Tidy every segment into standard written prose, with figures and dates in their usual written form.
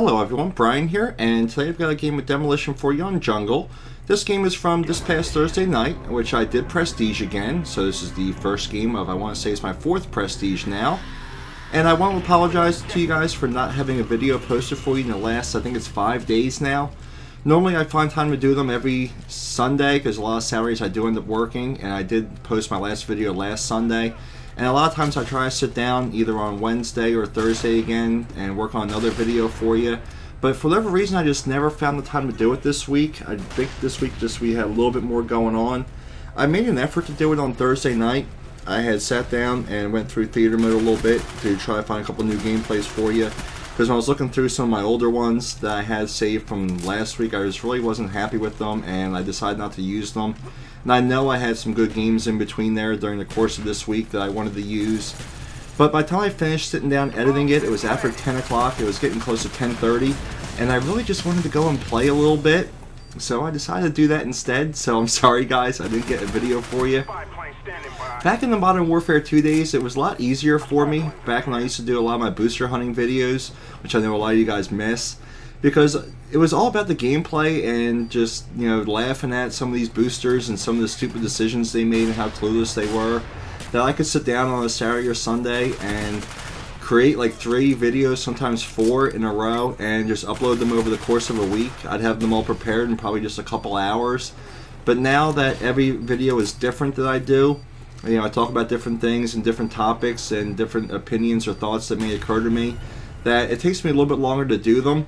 Hello everyone, Brian here, and today I've got a game of Demolition for you on Jungle. This game is from this past Thursday night, which I did Prestige again, so this is the first game of, I want to say it's my 4th Prestige now. And I want to apologize to you guys for not having a video posted for you in the last, I think it's 5 days now. Normally I find time to do them every Sunday, because a lot of Saturdays I do end up working, and I did post my last video last Sunday. And a lot of times I try to sit down either on Wednesday or Thursday again and work on another video for you. But for whatever reason, I just never found the time to do it this week. I think this week we had a little bit more going on. I made an effort to do it on Thursday night. I had sat down and went through theater mode a little bit to try to find a couple new gameplays for you. Because when I was looking through some of my older ones that I had saved from last week, I just really wasn't happy with them and I decided not to use them. And I know I had some good games in between there during the course of this week that I wanted to use. But by the time I finished sitting down editing it, it was after 10 o'clock, it was getting close to 10:30, and I really just wanted to go and play a little bit. So I decided to do that instead, so I'm sorry guys, I didn't get a video for you. Back in the Modern Warfare 2 days, it was a lot easier for me, back when I used to do a lot of my booster hunting videos, which I know a lot of you guys miss. Because it was all about the gameplay and just, you know, laughing at some of these boosters and some of the stupid decisions they made and how clueless they were. That I could sit down on a Saturday or Sunday and create like 3 videos, sometimes 4 in a row, and just upload them over the course of a week. I'd have them all prepared in probably just a couple hours. But now that every video is different that I do, you know, I talk about different things and different topics and different opinions or thoughts that may occur to me, that it takes me a little bit longer to do them.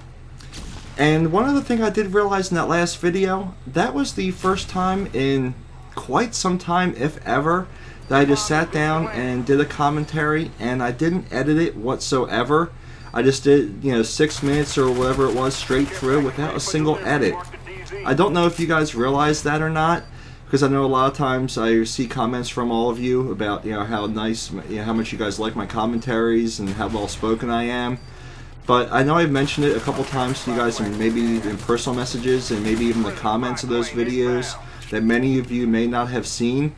And one other thing I did realize in that last video, that was the first time in quite some time, if ever, that I just sat down and did a commentary and I didn't edit it whatsoever. I just did, you know, 6 minutes or whatever it was straight through without a single edit. I don't know if you guys realize that or not, because I know a lot of times I see comments from all of you about, you know, how nice, you know, how much you guys like my commentaries and how well spoken I am. But I know I've mentioned it a couple times to you guys, and maybe in personal messages and maybe even the comments of those videos that many of you may not have seen.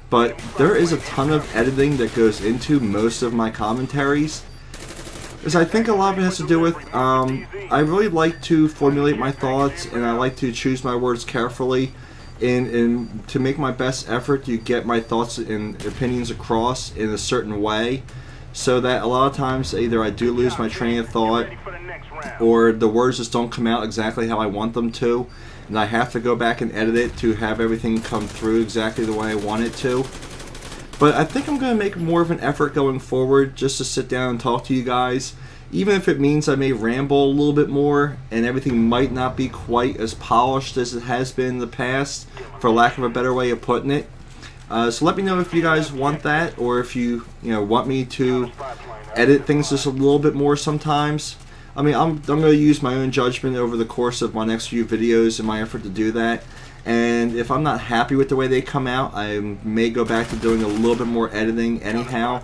But there is a ton of editing that goes into most of my commentaries. Because I think a lot of it has to do with, I really like to formulate my thoughts and I like to choose my words carefully and to make my best effort to get my thoughts and opinions across in a certain way. So that a lot of times either I do lose my train of thought or the words just don't come out exactly how I want them to, and I have to go back and edit it to have everything come through exactly the way I want it to. But I think I'm going to make more of an effort going forward just to sit down and talk to you guys, even if it means I may ramble a little bit more and everything might not be quite as polished as it has been in the past, for lack of a better way of putting it. So let me know if you guys want that, or if you want me to edit things just a little bit more sometimes. I mean, I'm going to use my own judgment over the course of my next few videos in my effort to do that. And if I'm not happy with the way they come out, I may go back to doing a little bit more editing anyhow.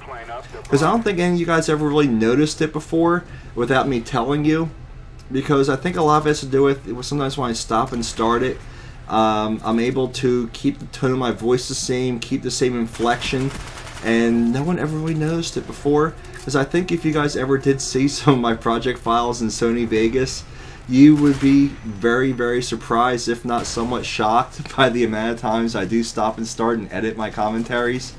Because I don't think any of you guys ever really noticed it before without me telling you. Because I think a lot of it has to do with sometimes when I stop and start it, I'm able to keep the tone of my voice the same, keep the same inflection, and no one ever really noticed it before. Because I think if you guys ever did see some of my project files in Sony Vegas, you would be very, very surprised, if not somewhat shocked, by the amount of times I do stop and start and edit my commentaries.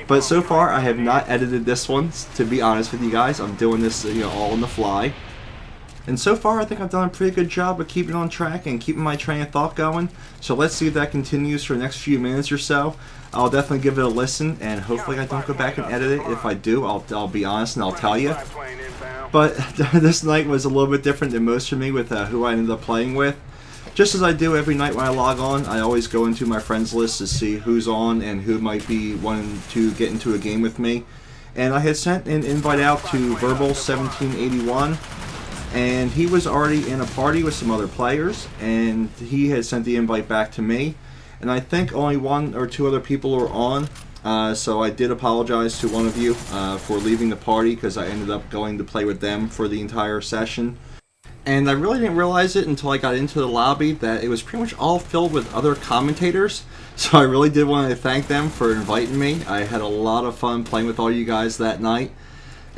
But so far, I have not edited this one, to be honest with you guys. I'm doing this, all on the fly. And so far, I think I've done a pretty good job of keeping on track and keeping my train of thought going. So let's see if that continues for the next few minutes or so. I'll definitely give it a listen, and hopefully I don't go back and edit it. If I do, I'll be honest and I'll tell you. But this night was a little bit different than most for me with who I ended up playing with. Just as I do every night when I log on, I always go into my friends list to see who's on and who might be wanting to get into a game with me. And I had sent an invite out to Verbal1781. And he was already in a party with some other players, and he had sent the invite back to me. And I think only 1 or 2 other people were on, so I did apologize to one of you for leaving the party, because I ended up going to play with them for the entire session. And I really didn't realize it until I got into the lobby that it was pretty much all filled with other commentators. So I really did want to thank them for inviting me. I had a lot of fun playing with all you guys that night.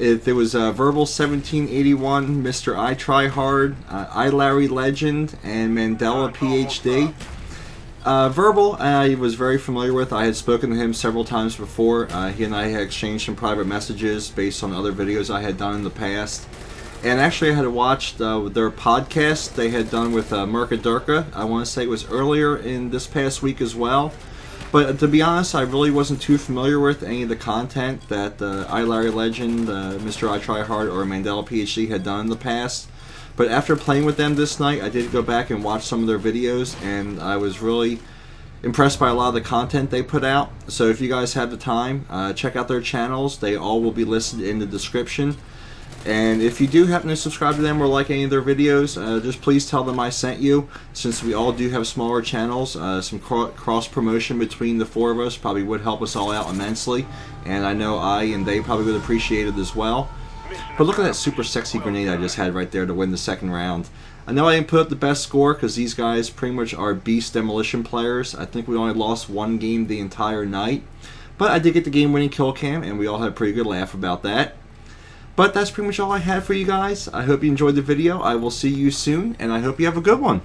There was Verbal 1781, Mr. I Try Hard, I Larry Legend, and Mandela PhD. Verbal, I was very familiar with. I had spoken to him several times before. He and I had exchanged some private messages based on other videos I had done in the past. And actually, I had watched their podcast they had done with Merca Durka. I want to say it was earlier in this past week as well. But to be honest, I really wasn't too familiar with any of the content that I Larry Legend, Mr. I Try Hard, or Mandela PhD had done in the past. But after playing with them this night, I did go back and watch some of their videos, and I was really impressed by a lot of the content they put out. So if you guys have the time, check out their channels. They all will be listed in the description. And if you do happen to subscribe to them or like any of their videos, just please tell them I sent you. Since we all do have smaller channels, some cross-promotion between the four of us probably would help us all out immensely. And I know I and they probably would appreciate it as well. But look at that super sexy grenade I just had right there to win the second round. I know I didn't put up the best score because these guys pretty much are beast Demolition players. I think we only lost one game the entire night. But I did get the game-winning kill cam, and we all had a pretty good laugh about that. But that's pretty much all I had for you guys. I hope you enjoyed the video. I will see you soon, and I hope you have a good one.